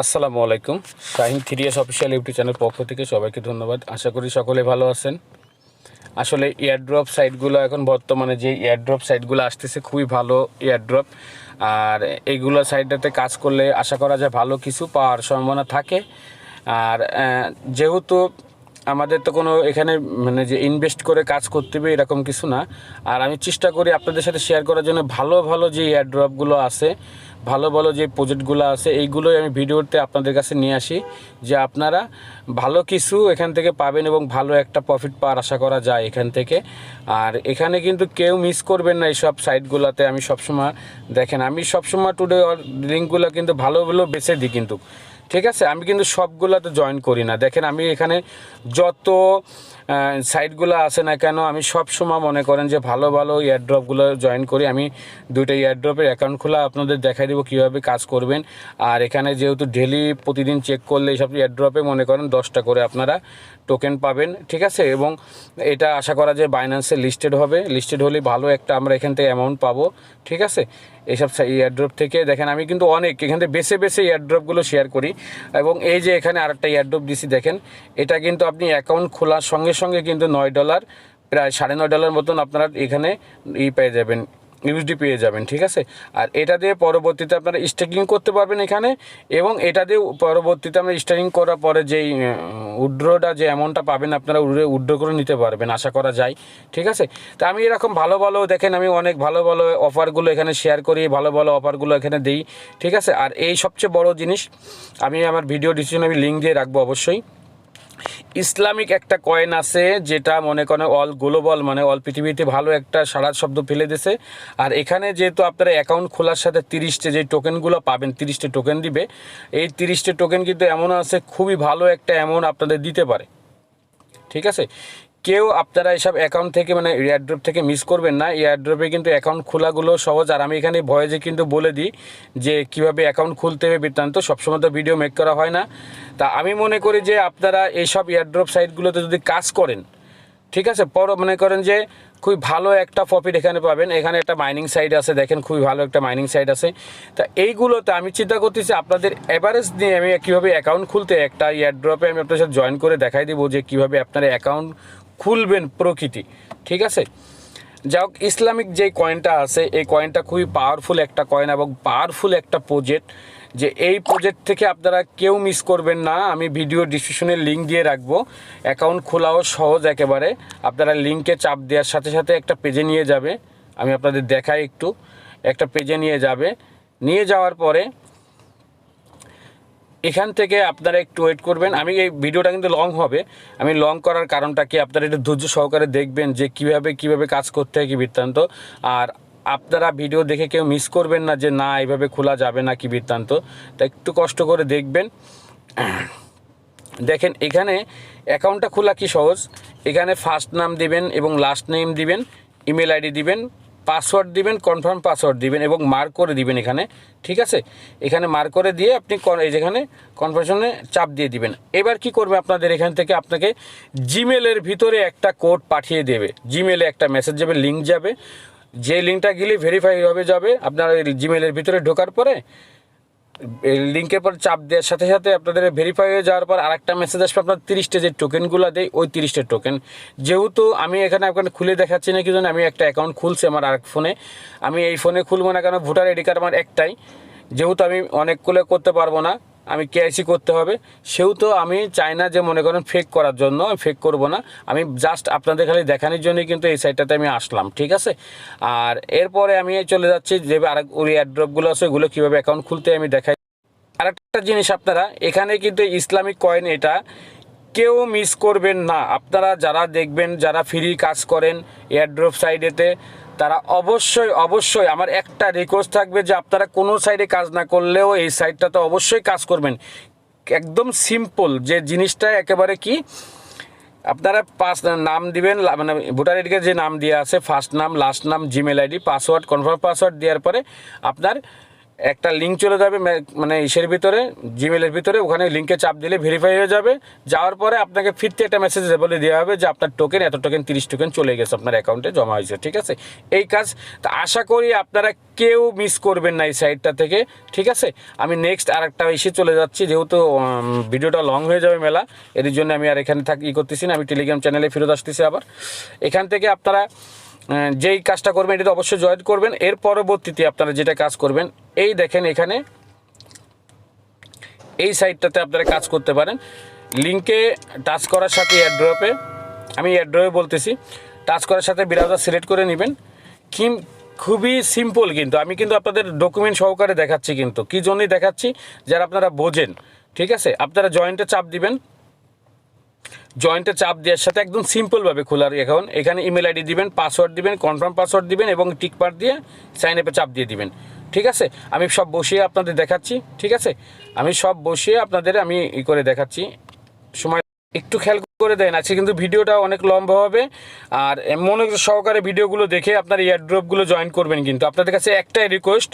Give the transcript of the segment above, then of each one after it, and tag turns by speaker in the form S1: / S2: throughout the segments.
S1: আসসালামু আলাইকুম। Shahin 3S official YouTube channel পক্ষ থেকে সবাইকে ধন্যবাদ। আশা করি সকলে ভালো আছেন। আসলে এয়ারড্রপ সাইটগুলো এখন বর্তমানে যে এয়ারড্রপ সাইটগুলো আসতেছে খুবই ভালো এয়ারড্রপ, আর এইগুলো সাইটটাতে কাজ করলে আশা করা যায় ভালো কিছু পাওয়ার সম্ভাবনা থাকে। আর যেহেতু আমাদের তো কোনো এখানে মানে যে ইনভেস্ট করে কাজ করতে হবে এরকম কিছু না, আর আমি চেষ্টা করি আপনাদের সাথে শেয়ার করার জন্য ভালো ভালো যে এয়ারড্রপগুলো আছে, ভালো ভালো যে প্রজেক্টগুলো আছে এইগুলোই আমি ভিডিওতে আপনাদের কাছে নিয়ে আসি, যে আপনারা ভালো কিছু এখান থেকে পাবেন এবং ভালো একটা প্রফিট পাওয়ার আশা করা যায় এখান থেকে। আর এখানে কিন্তু কেউ মিস করবেন না এইসব সাইটগুলোতে। আমি সবসময় দেখেন, আমি সবসময় টুডে লিঙ্কগুলো কিন্তু ভালো ভালো বেছে দিই কিন্তু, ঠিক আছে। আমি কিন্তু সবগুলোতে জয়েন করি না। দেখেন আমি এখানে যত সাইটগুলো আছে না কেন, আমি সব সময় মনে করেন যে ভালো ভালো এয়ারড্রপগুলো জয়েন করি। আমি দুইটা এয়ারড্রপের অ্যাকাউন্ট খোলা আপনাদের দেখাই দেবো কীভাবে কাজ করবেন। আর এখানে যেহেতু ডেলি প্রতিদিন চেক করলে এইসব এয়ারড্রপে মনে করেন 10টা করে আপনারা টোকেন পাবেন, ঠিক আছে। এবং এটা আশা করা যায় বাইন্যান্সে লিস্টেড হবে, লিস্টেড হলে ভালো একটা আমরা এখান থেকে অ্যামাউন্ট পাবো, ঠিক আছে। এইসব এয়ারড্রপ থেকে দেখেন আমি কিন্তু অনেক এখান থেকে বেছে বেছে এয়ারড্রপগুলো শেয়ার করি। এবং এই যে এখানে আরেকটা এয়ারড্রপ দিছি দেখেন, এটা কিন্তু আপনি অ্যাকাউন্ট খোলার সঙ্গে সঙ্গে কিন্তু $9 প্রায় $9.5 মতন আপনারা এখানে পেয়ে যাবেন, ইউএসডি পেয়ে যাবেন, ঠিক আছে। আর এটা দিয়ে পরবর্তীতে আপনারা স্টেকিং করতে পারবেন এখানে, এবং এটা দিয়ে পরবর্তীতে আমরা স্টেকিং করার পরে যেই উইথড্রটা যে অ্যামাউন্টটা পাবেন আপনারা উইথড্র করে নিতে পারবেন আশা করা যায়, ঠিক আছে। তো আমি এরকম ভালো ভালো দেখেন আমি অনেক ভালো ভালো অফারগুলো এখানে শেয়ার করি, ভালো ভালো অফারগুলো এখানে দিই, ঠিক আছে। আর এই সবচেয়ে বড় জিনিস, আমি আমার ভিডিও ডিসক্রিপশনে আমি লিঙ্ক দিয়ে রাখবো অবশ্যই। ইসলামিক একটা কয়েন আছে যেটা মনে করেন অল গ্লোবাল মানে অল পৃথিবীতে ভালো একটা সারা শব্দ ফেলে দিয়েছে। আর এখানে যেহেতু আপনারা অ্যাকাউন্ট খোলার সাথে 30টা যে টোকেনগুলো পাবেন, 30টা টোকেন দিবে। এই 30টা টোকেন কিন্তু এমন আছে খুবই ভালো একটা অ্যামাউন্ট আপনাদের দিতে পারে, ঠিক আছে। কেউ আপনারা এসব অ্যাকাউন্ট থেকে মানে এয়ারড্রপ থেকে মিস করবেন না। এয়ারড্রপে কিন্তু অ্যাকাউন্ট খোলাগুলো সহজ, আর আমি এখানে ভয়েসে কিন্তু বলে দিই যে কীভাবে অ্যাকাউন্ট খুলতে হবে বৃত্তান্ত। সবসময় তো ভিডিও মেক করা হয় না। তা আমি মনে করি যে আপনারা এইসব এয়ারড্রপ সাইটগুলোতে যদি কাজ করেন, ঠিক আছে, মনে করেন যে খুবই ভালো একটা প্রফিট এখানে পাবেন। এখানে একটা মাইনিং সাইট আছে দেখেন, খুবই ভালো একটা মাইনিং সাইট আছে। তা এইগুলোতে আমি চিন্তা করতেছি আপনাদের এভারেজ নিয়ে আমি কীভাবে অ্যাকাউন্ট খুলতে, একটা এয়ারড্রপে আমি আপনার সাথে জয়েন করে দেখাই দেবো যে কীভাবে আপনারা অ্যাকাউন্ট খুলবেন প্রকৃতি, ঠিক আছে। যাই হোক, ইসলামিক যে কয়েনটা আছে এই কয়েনটা খুবই পাওয়ারফুল একটা কয়েন এবং পাওয়ারফুল একটা প্রজেক্ট, যে এই প্রজেক্ট থেকে আপনারা কেউ মিস করবেন না। আমি ভিডিও ডিসক্রিপশনে লিঙ্ক দিয়ে রাখবো। অ্যাকাউন্ট খোলাও সহজ একেবারে। আপনারা লিঙ্কে চাপ দেওয়ার সাথে সাথে একটা পেজে নিয়ে যাবে। আমি আপনাদের দেখাই একটু, একটা পেজে নিয়ে যাবে। নিয়ে যাওয়ার পরে এখান থেকে আপনারা একটু ওয়েট করবেন। আমি এই ভিডিওটা কিন্তু লং হবে, আমি লং করার কারণটা কি আপনারা একটু ধৈর্য সহকারে দেখবেন যে কীভাবে কাজ করতে হয় কি বৃত্তান্ত। আর আপনারা ভিডিও দেখে কেউ মিস করবেন না যে না এইভাবে খোলা যাবে না কি বৃত্তান্ত। তা একটু কষ্ট করে দেখবেন। দেখেন এখানে অ্যাকাউন্টটা খোলা কি সহজ। এখানে ফার্স্ট নাম দিবেন এবং লাস্ট নেম দিবেন, ইমেল আইডি দিবেন, পাসওয়ার্ড দিবেন, কনফার্ম পাসওয়ার্ড দিবেন এবং মার্ক করে দিবেন এখানে, ঠিক আছে। এখানে মার্ক করে দিয়ে আপনি এই যেখানে কনফার্মেশনে চাপ দিয়ে দিবেন। এবার কি করবে আপনাদের এখান থেকে আপনাকে জিমেলের ভিতরে একটা কোড পাঠিয়ে দেবে। জিমেলে একটা মেসেজ যাবে, লিঙ্ক যাবে, যে লিঙ্কটা গেলে ভেরিফাই যাবে আপনার জিমেলের ভিতরে ঢোকার পরে লিঙ্কের পর চাপ দেওয়ার সাথে সাথে আপনাদের ভেরিফাই হয়ে যাওয়ার পর আরেকটা মেসেজ আসবে আপনার 30টা যে টোকেনগুলো দেয় ওই 30টা টোকেন। যেহেতু আমি এখানে আপনাকে খুলে দেখাচ্ছি না কি জন্য, আমি একটা অ্যাকাউন্ট খুলছি আমার আরেক ফোনে। আমি এই ফোনে খুলবো না কেন, ভোটার আইডি কার্ড আমার একটাই, যেহেতু আমি অনেকগুলো করতে পারবো না, আমি কেআইসি করতে হবে। সেহেতু আমি চাই না যে মনে করেন ফেক করার জন্য, আমি ফেক করবো না। আমি জাস্ট আপনাদের খালি দেখানোর জন্যই কিন্তু এই সাইটটাতে আমি আসলাম, ঠিক আছে। আর এরপরে আমি চলে যাচ্ছি যে আরেক ওই এয়ারড্রপগুলো আছে ওগুলো কীভাবে অ্যাকাউন্ট খুলতে আমি দেখাই। আরেকটা জিনিস আপনারা এখানে কিন্তু ইসলামিক কয়েন, এটা কেউ মিস করবেন না। আপনারা যারা দেখবেন যারা ফ্রি কাজ করেন এয়ারড্রপ সাইডেতে, তারা অবশ্যই আমার একটা রিকোয়েস্ট থাকবে যে আপনারা কোনো সাইডে কাজ না করলেও এই সাইটটাতে অবশ্যই কাজ করবেন। একদম সিম্পল যে জিনিসটা একেবারে কি, আপনারা নাম দিবেন, মানে ভোটার আইডি কার্ডে যে নাম দেওয়া আছে ফার্স্ট নাম লাস্ট নাম Gmail ID password confirm password দেওয়ার পরে আপনার একটা লিঙ্ক চলে যাবে মানে ইসের ভিতরে, জিমেলের ভিতরে, ওখানে লিঙ্কে চাপ দিলে ভেরিফাই হয়ে যাবে। যাওয়ার পরে আপনাকে ফিরতে একটা মেসেজ বলে দেওয়া হবে যে আপনার টোকেন এত টোকেন 30 টোকেন চলে গেছে, আপনার অ্যাকাউন্টে জমা হয়েছে। ঠিক আছে, এই কাজ তা আশা করি আপনারা কেউ মিস করবেন না এই সাইটটা থেকে। ঠিক আছে, আমি নেক্সট আরেকটা ইস্যু চলে যাচ্ছি, যেহেতু ভিডিওটা লং হয়ে যাবে মেলা, এর জন্য আমি আর এখানে করতেছি না, আমি টেলিগ্রাম চ্যানেলে ফেরত আসতেছি আবার। এখান থেকে আপনারা যেই কাজটা করবেন এটা অবশ্যই জয়েন করবেন। এর পরবর্তীতে আপনারা যেটা কাজ করবেন, এই দেখেন এখানে এই সাইটটাতে আপনারা কাজ করতে পারেন। লিঙ্কে টাচ করার সাথে এয়ারড্রপে, আমি এয়ারড্রপে বলতেছি, টাচ করার সাথে ব্রাউজার সিলেক্ট করে নেবেন। খুবই সিম্পল, কিন্তু আমি কিন্তু আপনাদের ডকুমেন্ট সহকারে দেখাচ্ছি, কিন্তু কী জন্যই দেখাচ্ছি যারা আপনারা বোঝেন। ঠিক আছে, আপনারা জয়েন্টে চাপ দিবেন, জয়েন্টে চাপ দেওয়ার সাথে একদম সিম্পলভাবে খোলার এখন এখানে ইমেল আইডি দিবেন, পাসওয়ার্ড দিবেন, কনফার্ম পাসওয়ার্ড দিবেন এবং টিকমার্ক দিয়ে সাইন আপে চাপ দিয়ে দিবেন। ঠিক আছে, আমি সব বসিয়ে আপনাদের দেখাচ্ছি। ঠিক আছে, আমি সব বসিয়ে আপনাদের আমি করে দেখাচ্ছি। সময় একটু খেয়াল করে দেন, আজকে কিন্তু ভিডিওটা অনেক লম্বা হবে, আর মনোযোগ সহকারে ভিডিওগুলো দেখে আপনার এয়ারড্রপগুলো জয়েন করবেন। কিন্তু আপনাদের কাছে একটাই রিকোয়েস্ট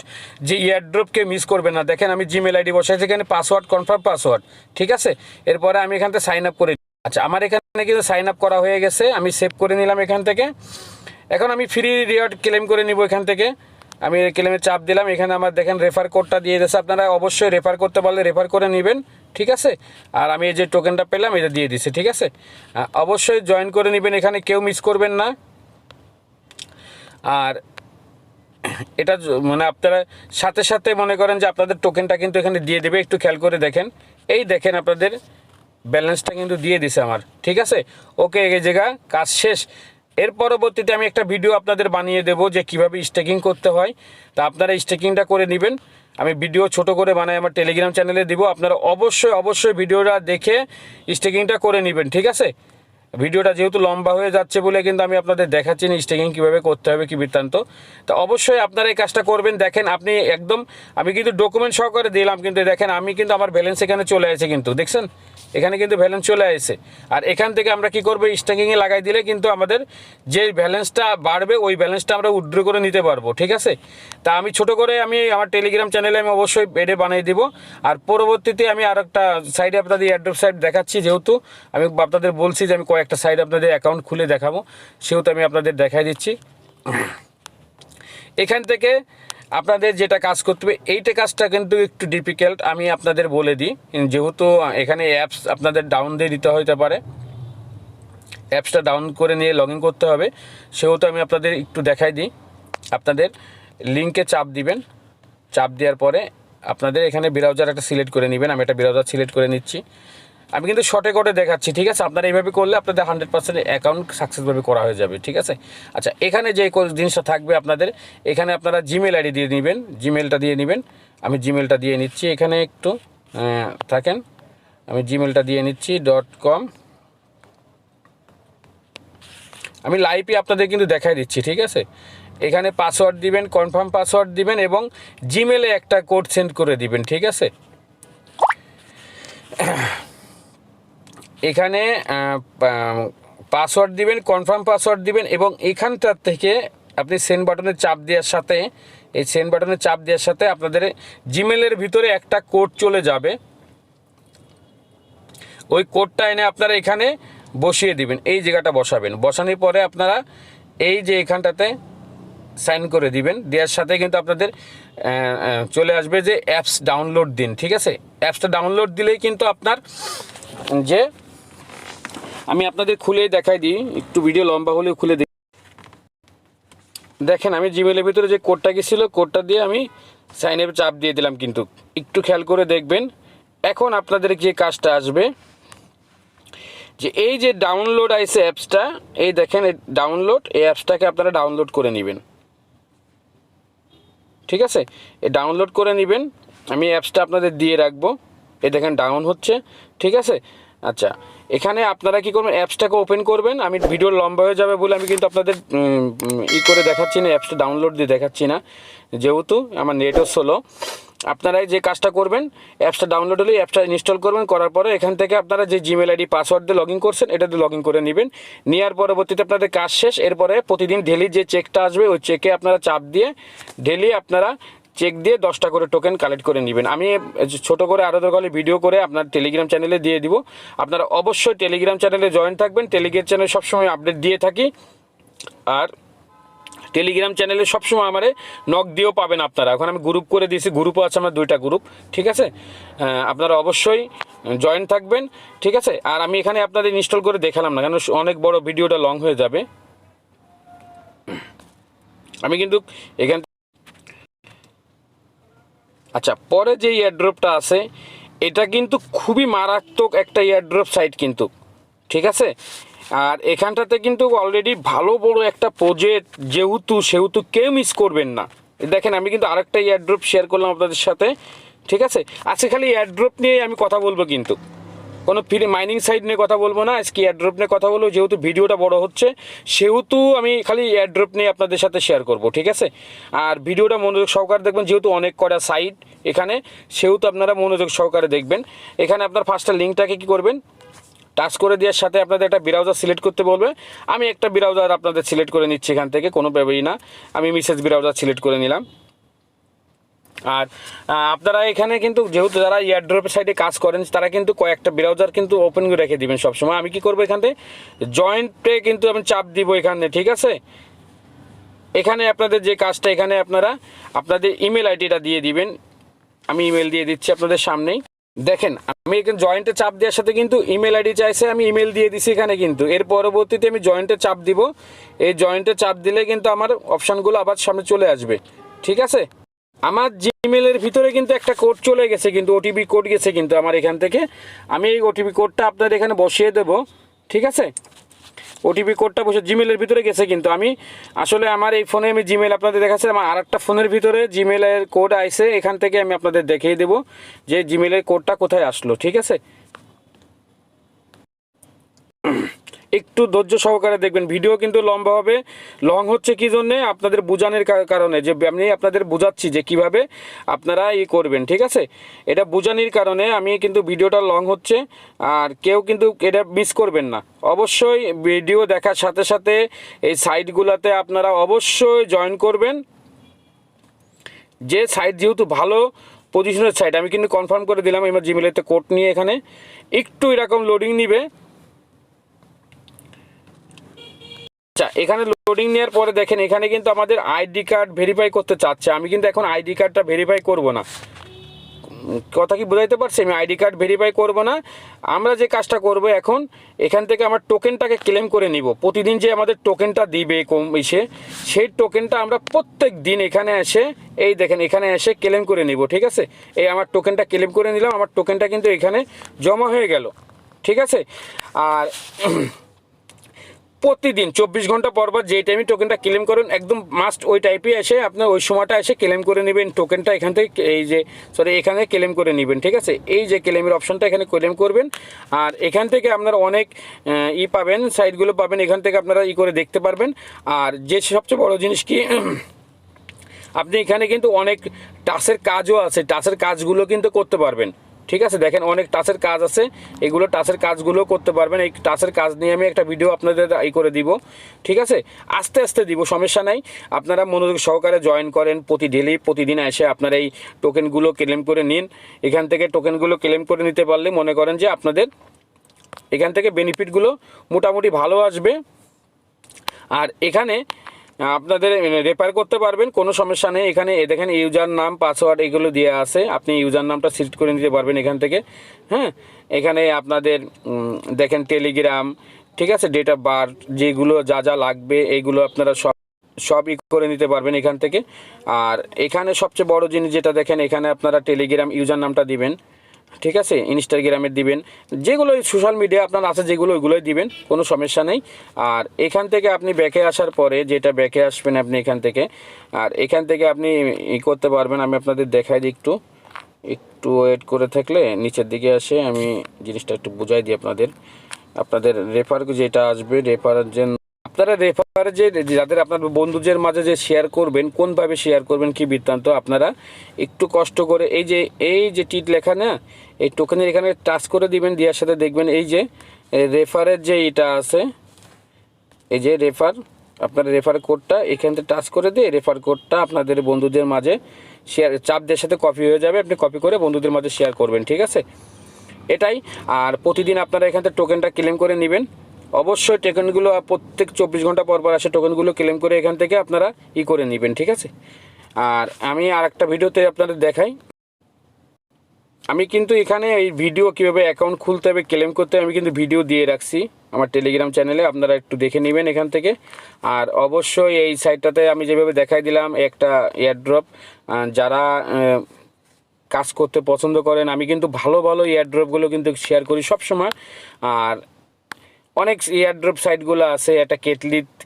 S1: যে এয়ারড্রপকে মিস করবেন না। দেখেন আমি জিমেল আইডি বসাইছি, এখানে পাসওয়ার্ড, কনফার্ম পাসওয়ার্ড। ঠিক আছে, এরপরে আমি এখান থেকে সাইন আপ করে, আচ্ছা আমার এখানে কিন্তু সাইন আপ করা হয়ে গেছে, আমি সেভ করে নিলাম এখান থেকে। এখন আমি ফ্রি রিওয়ার্ড ক্লেম করে নিব এখান থেকে। আমি ক্লেমে চাপ দিলাম, এখানে আমার দেখেন রেফার কোডটা দিয়ে দিয়েছে, আপনারা অবশ্যই রেফার করতে পারলে রেফার করে নেবেন। ঠিক আছে, আর আমি এই যে টোকেনটা পেলাম এটা দিয়ে দিছি। ঠিক আছে, অবশ্যই জয়েন করে নেবেন, এখানে কেউ মিস করবেন না। আর এটা মানে আপনারা সাথে সাথে মনে করেন যে আপনাদের টোকেনটা কিন্তু এখানে দিয়ে দেবে, একটু খেয়াল করে দেখেন। এই দেখেন আপনাদের ব্যালেন্সটা কিন্তু দিয়ে দিছে আমার। ঠিক আছে, ওকে, এই জায়গা কাজ শেষ। এর পরবর্তীতে আমি একটা ভিডিও আপনাদের বানিয়ে দেবো যে কীভাবে স্টেকিং করতে হয়, তা আপনারা স্টেকিংটা করে নেবেন। আমি ভিডিও ছোট করে বানাই আমার টেলিগ্রাম চ্যানেলে দিব, আপনারা অবশ্যই ভিডিওটা দেখে স্টেকিংটা করে নেবেন। ঠিক আছে, ভিডিওটা যেহেতু লম্বা হয়ে যাচ্ছে বলে কিন্তু আমি আপনাদের দেখাচ্ছি না স্টেকিং কীভাবে করতে হবে, কী বৃত্তান্ত। তো অবশ্যই আপনারা এই কাজটা করবেন। দেখেন আপনি একদম, আমি কিন্তু ডকুমেন্ট সহকারে দিলাম, কিন্তু দেখেন আমি কিন্তু আমার ব্যালেন্স এখানে চলে আসে, কিন্তু দেখছেন এখানে কিন্তু ব্যালেন্স চলে আসে। আর এখান থেকে আমরা কি করবো, স্টেকিংয়ে লাগাই দিলে কিন্তু আমাদের যে ব্যালেন্সটা বাড়বে ওই ব্যালেন্সটা আমরা উইথড্র করে নিতে পারবো। ঠিক আছে, তা আমি ছোট করে আমি আমার টেলিগ্রাম চ্যানেলে আমি অবশ্যই এডে বানিয়ে দিব। আর পরবর্তীতে আমি আর একটা সাইডে আপনাদের এয়ারড্রপ সাইট দেখাচ্ছি, যেহেতু আমি আপনাদের বলছি যে আমি কয়েকটা সাইড আপনাদের অ্যাকাউন্ট খুলে দেখাবো, সেহেতু আমি আপনাদের দেখাই দিচ্ছি। এখান থেকে আপনাদের যেটা কাজ করতে হবে, এইটা কাজটা কিন্তু একটু ডিফিকাল্ট, আমি আপনাদের বলে দিই। যেহেতু এখানে অ্যাপস আপনাদের ডাউন দিয়ে দিতে হতে পারে, অ্যাপসটা ডাউন করে নিয়ে লগ ইন করতে হবে, সেহেতু আমি আপনাদের একটু দেখাই দিই। আপনাদের লিঙ্কে চাপ দিবেন, চাপ দেওয়ার পরে আপনাদের এখানে ব্রাউজার একটা সিলেক্ট করে নেবেন। আমি একটা ব্রাউজার সিলেক্ট করে নিচ্ছি, আমি কিন্তু শর্টে করে দেখাচ্ছি। ঠিক আছে, আপনারা এইভাবে করলে আপনাদের 100% অ্যাকাউন্ট সাকসেসভাবে করা হয়ে যাবে। ঠিক আছে, আচ্ছা এখানে যে জিনিসটা থাকবে আপনাদের, এখানে আপনারা জিমেল আইডি দিয়ে নেবেন, জিমেলটা দিয়ে নেবেন। আমি জিমেলটা দিয়ে নিচ্ছি, এখানে একটু থাকেন, আমি জিমেলটা দিয়ে নিচ্ছি .com। আমি লাইভে আপনাদের কিন্তু দেখাই দিচ্ছি। ঠিক আছে, এখানে পাসওয়ার্ড দিবেন, কনফার্ম পাসওয়ার্ড দিবেন এবং জিমেলে একটা কোড সেন্ড করে দিবেন। ঠিক আছে, এখানে পাসওয়ার্ড দিবেন, কনফার্ম পাসওয়ার্ড দিবেন এবং এখানটার থেকে আপনি সেন্ড বাটনে চাপ দেওয়ার সাথে, এই সেন্ড বাটনে চাপ দেওয়ার সাথে আপনাদের জিমেলের ভিতরে একটা কোড চলে যাবে, ওই কোডটা এনে আপনারা এখানে বসিয়ে দিবেন, এই জায়গাটা বসাবেন। বসানোর পরে আপনারা এই যে এখানটাতে সাইন করে দিবেন, দেওয়ার সাথে কিন্তু আপনাদের চলে আসবে যে অ্যাপস ডাউনলোড দিন। ঠিক আছে, অ্যাপসটা ডাউনলোড দিলেই কিন্তু আপনার যে, আমি আপনাদের খুলেই দেখাই দিই, একটু ভিডিও লম্বা হলেও খুলে দিই। দেখেন আমি জিমেলের ভিতরে যে কোডটা গেছিল, কোডটা দিয়ে আমি সাইন আপে চাপ দিয়ে দিলাম, কিন্তু একটু খেয়াল করে দেখবেন। এখন আপনাদের যে কাজটা আসবে, যে এই যে ডাউনলোড আইসে অ্যাপসটা, এই দেখেন ডাউনলোড, এই অ্যাপসটাকে আপনারা ডাউনলোড করে নেবেন। ঠিক আছে, এই ডাউনলোড করে নেবেন, আমি অ্যাপসটা আপনাদের দিয়ে রাখবো। এই দেখেন ডাউন হচ্ছে। ঠিক আছে, আচ্ছা এখানে আপনারা কি করবেন, অ্যাপসটাকে ওপেন করবেন। আমি ভিডিও লম্বা হয়ে যাবে বলে আমি কিন্তু আপনাদের করে দেখাচ্ছি না, অ্যাপসটা ডাউনলোড দিয়ে দেখাচ্ছি না, যেহেতু আমার নেটও স্লো। আপনারা যে কাজটা করবেন, অ্যাপসটা ডাউনলোড হলে অ্যাপসটা ইনস্টল করবেন, করার পরে এখান থেকে আপনারা যে জিমেল আইডি পাসওয়ার্ড দিয়ে লগ ইন করছেন এটা দিয়ে লগ ইন করে নেবেন। নেওয়ার পরবর্তীতে আপনাদের কাজ শেষ। এরপরে প্রতিদিন ডেলি যে চেকটা আসবে ওই চেকে আপনারা চাপ দিয়ে ডেলি আপনারা চেক দিয়ে 10টা করে টোকেন কালেক্ট করে নেবেন। আমি ছোট করে আরও দরকার হলে ভিডিও করে আপনার টেলিগ্রাম চ্যানেলে দিয়ে দিব। আপনারা অবশ্যই টেলিগ্রাম চ্যানেলে জয়েন থাকবেন। টেলিগ্রাম চ্যানেলে সবসময় আপডেট দিয়ে থাকি, আর টেলিগ্রাম চ্যানেলে সবসময় আমারে নক দিয়েও পাবেন আপনারা। এখন আমি গ্রুপ করে দিয়েছি, গ্রুপও আছে আমার 2টা গ্রুপ, ঠিক আছে। আপনারা অবশ্যই জয়েন থাকবেন, ঠিক আছে। আর আমি এখানে আপনাদের ইনস্টল করে দেখালাম না, কারণ অনেক বড় ভিডিওটা লং হয়ে যাবে। আমি কিন্তু এখান আচ্ছা, পরে যে এয়ারড্রপটা আছে এটা কিন্তু খুবই মারাত্মক একটা এয়ারড্রপ সাইট কিন্তু, ঠিক আছে। আর এখানটাতে কিন্তু অলরেডি ভালো বড় একটা প্রজেক্ট, সেহেতু কেউ মিস করবেন না। দেখেন আমি কিন্তু আরেকটা এয়ারড্রপ শেয়ার করলাম আপনাদের সাথে, ঠিক আছে। আজকে খালি এয়ারড্রপ নিয়ে আমি কথা বলবো, কিন্তু কোনো ফ্রি মাইনিং সাইট নিয়ে কথা বলবো না, আজকে এয়ারড্রপ নিয়ে কথা বলবো। যেহেতু ভিডিওটা বড় হচ্ছে সেহেতু আমি খালি এয়ারড্রপ নিয়ে আপনাদের সাথে শেয়ার করব, ঠিক আছে। আর ভিডিওটা মনোযোগ সহকারে দেখবেন, যেহেতু অনেক কটা সাইট এখানে, সেহেতু আপনারা মনোযোগ সহকারে দেখবেন। এখানে আপনার ফার্স্টে লিঙ্কটাকে কী করবেন, টাচ করে দেওয়ার সাথে আপনাদের একটা ব্রাউজার সিলেক্ট করতে বলবে। আমি একটা ব্রাউজার আপনাদের সিলেক্ট করে নিচ্ছি এখান থেকে, কোনো ব্যাপারই না। আমি মেসেজ ব্রাউজার সিলেক্ট করে নিলাম। আর আপনারা এখানে কিন্তু যেহেতু যারা এয়ারড্রপের সাইডে কাজ করেন তারা কিন্তু কয়েকটা ব্রাউজার কিন্তু ওপেন করে রেখে দিবেন সবসময়। আমি কি করবো, এখান থেকে জয়েন্টে কিন্তু আমি চাপ দিব এখানে, ঠিক আছে। এখানে আপনাদের যে কাজটা, এখানে আপনারা আপনাদের ইমেল আইডিটা দিয়ে দিবেন। আমি ইমেল দিয়ে দিচ্ছি আপনাদের সামনেই। দেখেন আমি এখানে জয়েন্টে চাপ দেওয়ার সাথে কিন্তু ইমেল আইডি চাইছে, আমি ইমেল দিয়ে দিছি এখানে। কিন্তু এর পরবর্তীতে আমি জয়েন্টে চাপ দিব। এই জয়েন্টে চাপ দিলে কিন্তু আমার অপশানগুলো আবার সামনে চলে আসবে, ঠিক আছে। আমার জিমেলের ভিতরে কিন্তু একটা কোড চলে গেছে, কিন্তু ওটিপি কোড গেছে কিন্তু আমার এখান থেকে। আমি এই ওটিপি কোডটা আপনাদের এখানে বসিয়ে দেব, ঠিক আছে। ওটিপি কোডটা বসে জিমেলের ভিতরে গেছে, কিন্তু আমি আসলে আমার এই ফোনে আমি জিমেল আপনাদের দেখাচ্ছি, আমার আর একটা ফোনের ভিতরে জিমেলের কোড আইছে। এখান থেকে আমি আপনাদের দেখিয়ে দেবো যে জিমেলের কোডটা কোথায় আসলো, ঠিক আছে। একটু ধৈর্য সহকারে দেখবেন, ভিডিও কিন্তু লম্বা হবে। লং হচ্ছে কি জন্যে, আপনাদের বোঝানোর কারণে, যে আমি আপনাদের বোঝাচ্ছি যে কিভাবে আপনারা করবেন, ঠিক আছে। এটা বোঝানোর কারণে আমি কিন্তু ভিডিওটা লং হচ্ছে। আর কেউ কিন্তু এটা মিস করবেন না, অবশ্যই ভিডিও দেখার সাথে সাথে এই সাইটগুলোতে আপনারা অবশ্যই জয়েন করবেন। যে সাইট যেহেতু ভালো পজিশনের সাইট, আমি কিন্তু কনফার্ম করে দিলাম আমার জিমেলেতে কোড নিয়ে। এখানে একটু এরকম লোডিং নিবে। আচ্ছা, এখানে লোডিং নেওয়ার পরে দেখেন এখানে কিন্তু আমাদের আইডি কার্ড ভেরিফাই করতে চাচ্ছে। আমি কিন্তু এখন আইডি কার্ডটা ভেরিফাই করব না, কথা কি বোঝাইতে পারছি। আমি আইডি কার্ড ভেরিফাই করব না। আমরা যে কাজটা করব এখন, এখান থেকে আমার টোকেনটাকে ক্লেম করে নিব। প্রতিদিন যে আমাদের টোকেনটা দিবে সেই টোকেনটা আমরা প্রত্যেক দিন এখানে এসে, এই দেখেন এখানে এসে ক্লেম করে নিব, ঠিক আছে। এই আমার টোকেনটা ক্লেম করে নিলাম, আমার টোকেনটা কিন্তু এখানে জমা হয়ে গেল, ঠিক আছে। আর প্রতিদিন 24 ঘন্টা পর যে টাইমে টোকেনটা ক্লেম করেন, একদম মাস্ট ওই টাইপে এসে আপনার ওই সময়টা এসে ক্লেম করে নেবেন টোকেনটা এখান থেকে। এখানে ক্লেম করে নেবেন, ঠিক আছে। এই যে ক্লেমের অপশনটা এখানে ক্লেম করবেন। আর এখান থেকে আপনারা অনেক পাবেন, সাইটগুলো পাবেন, এখান থেকে আপনারা করে দেখতে পারবেন। আর যে সবচেয়ে বড় জিনিস কি, আপনি এখানে কিন্তু অনেক টাচের কাজও আছে, টাচের কাজগুলো কিন্তু করতে পারবেন, ঠিক আছে। দেখেন অনেক টাচের কাজ আছে, এগুলো টাচের কাজগুলো করতে পারবেন। এই টাচের কাজ নিয়ে আমি একটা ভিডিও আপনাদের করে দিব, ঠিক আছে। আস্তে আস্তে দিব, সমস্যা নাই। আপনারা মনোযোগ সহকারে জয়েন করেন, প্রতিদিন এসে আপনারা এই টোকেনগুলো ক্লেম করে নিন। এখান থেকে টোকেনগুলো ক্লেম করে নিতে পারলে মনে করেন যে আপনাদের এখান থেকে বেনিফিটগুলো মোটামুটি ভালো আসবে। আর এখানে আপনাদের রেফার করতে পারবেন, কোনো সমস্যা নেই। এখানে দেখেন ইউজার নাম, পাসওয়ার্ড এগুলো দেওয়া আছে, আপনি ইউজার নামটা সিলেক্ট করে নিতে পারবেন এখান থেকে। হ্যাঁ, এখানে আপনাদের দেখেন টেলিগ্রাম, ঠিক আছে, ডেট অফ বার্থ, যেগুলো যা লাগবে এইগুলো আপনারা সবই করে নিতে পারবেন এখান থেকে। আর এখানে সবচেয়ে বড় জিনিস যেটা দেখেন, এখানে আপনারা টেলিগ্রাম ইউজার নামটা দিবেন, ঠিক আছে। ইনস্টাগ্রামের দিবেন, যেগুলো সোশ্যাল মিডিয়া আপনার আছে যেগুলো, ওইগুলোই দিবেন, কোনো সমস্যা নেই। আর এখান থেকে আপনি ব্যাকে আসার পরে, যেটা ব্যাকে আসবেন আপনি এখান থেকে, আর এখান থেকে আপনি করতে পারবেন। আমি আপনাদের দেখাই দিই, একটু ওয়েট করে থাকলে নিচের দিকে আসে, আমি জিনিসটা একটু বুঝাই দিই আপনাদের রেফার যেটা আসবে, রেফারের জন্য আপনারা রেফার যাদের আপনার বন্ধুদের মাঝে যে শেয়ার করবেন, কোনভাবে শেয়ার করবেন কি বৃত্তান্ত, আপনারা একটু কষ্ট করে এই যে টিট লেখা না, এই টোকেনের এখানে টাচ করে দিবেন। দেওয়ার সাথে দেখবেন এই যে রেফারের যে এটা আছে, এই যে রেফার, আপনার রেফার কোডটা এখান থেকে টাচ করে দিয়ে রেফার কোডটা আপনাদের বন্ধুদের মাঝে শেয়ার চাপ দেওয়ার সাথে কপি হয়ে যাবে, আপনি কপি করে বন্ধুদের মাঝে শেয়ার করবেন, ঠিক আছে? এটাই। আর প্রতিদিন আপনারা এখান থেকে টোকেনটা ক্লেম করে নেবেন। অবশ্যই টোকেনগুলো প্রত্যেক 24 ঘন্টা পর পর আসে, টোকেনগুলো ক্লেম করে এখান থেকে আপনারা করে নেবেন, ঠিক আছে? আর আমি আর একটা ভিডিওতে আপনাদের দেখাই, আমি কিন্তু এখানে এই ভিডিও কীভাবে অ্যাকাউন্ট খুলতে হবে, ক্লেম করতে হবে, আমি কিন্তু ভিডিও দিয়ে রাখছি আমার টেলিগ্রাম চ্যানেলে, আপনারা একটু দেখে নেবেন এখান থেকে। আর অবশ্যই এই সাইটটাতে আমি যেভাবে দেখাই দিলাম একটা এয়ারড্রপ, যারা কাজ করতে পছন্দ করেন, আমি কিন্তু ভালো ভালো এয়ারড্রপগুলো কিন্তু শেয়ার করি সবসময়। আর অনেক এয়ারড্রপ সাইটগুলো আছে, একটা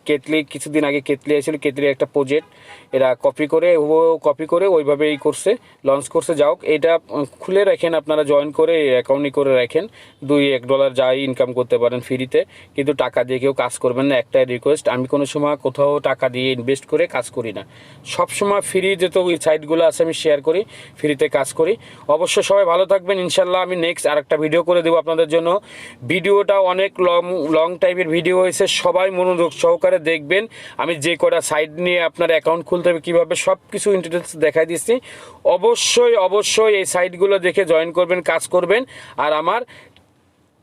S1: কেটলি কিছুদিন আগে কেটলি এসেছিল, কেটলির একটা প্রজেক্ট এরা কপি করে ওইভাবেই করছে, লঞ্চ করছে। যাও এটা খুলে রাখেন, আপনারা জয়েন করে অ্যাকাউন্টই করে রাখেন, $1 যাই ইনকাম করতে পারেন ফ্রিতে, কিন্তু টাকা দিয়ে কেউ কাজ করবেন না। একটাই রিকোয়েস্ট, আমি কোনো সময় কোথাও টাকা দিয়ে ইনভেস্ট করে কাজ করি না, সবসময় ফ্রি যত ওই সাইটগুলো আছে আমি শেয়ার করি, ফ্রিতে কাজ করি। অবশ্যই সবাই ভালো থাকবেন, ইনশাল্লাহ আমি নেক্সট আরেকটা ভিডিও করে দেবো আপনাদের জন্য। ভিডিওটা অনেক লং টাইপের ভিডিও হয়েছে, সবাই মনোযোগ সহকারে দেখবেন। আমি যে কটা সাইট নিয়ে আপনার অ্যাকাউন্ট খুলতে হবে, কীভাবে সব কিছু ইন্টারনেট দেখাই দিচ্ছি। অবশ্যই এই সাইটগুলো দেখে জয়েন করবেন, কাজ করবেন। আর আমার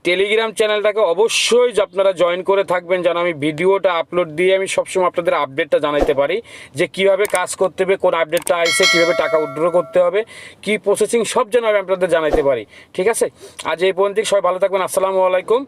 S1: টেলিগ্রাম চ্যানেলটাকে অবশ্যই আপনারা জয়েন করে থাকবেন, যেন আমি ভিডিওটা আপলোড দিয়ে আমি সবসময় আপনাদের আপডেটটা জানাইতে পারি, যে কিভাবে কাজ করতে হবে, কোন আপডেটটা আসছে, কীভাবে টাকা উইথড্র করতে হবে, কি প্রসেসিং, সব যেন আমি আপনাদের জানাইতে পারি, ঠিক আছে? আজ এই পর্যন্ত, সবাই ভালো থাকবেন, আসসালামু আলাইকুম।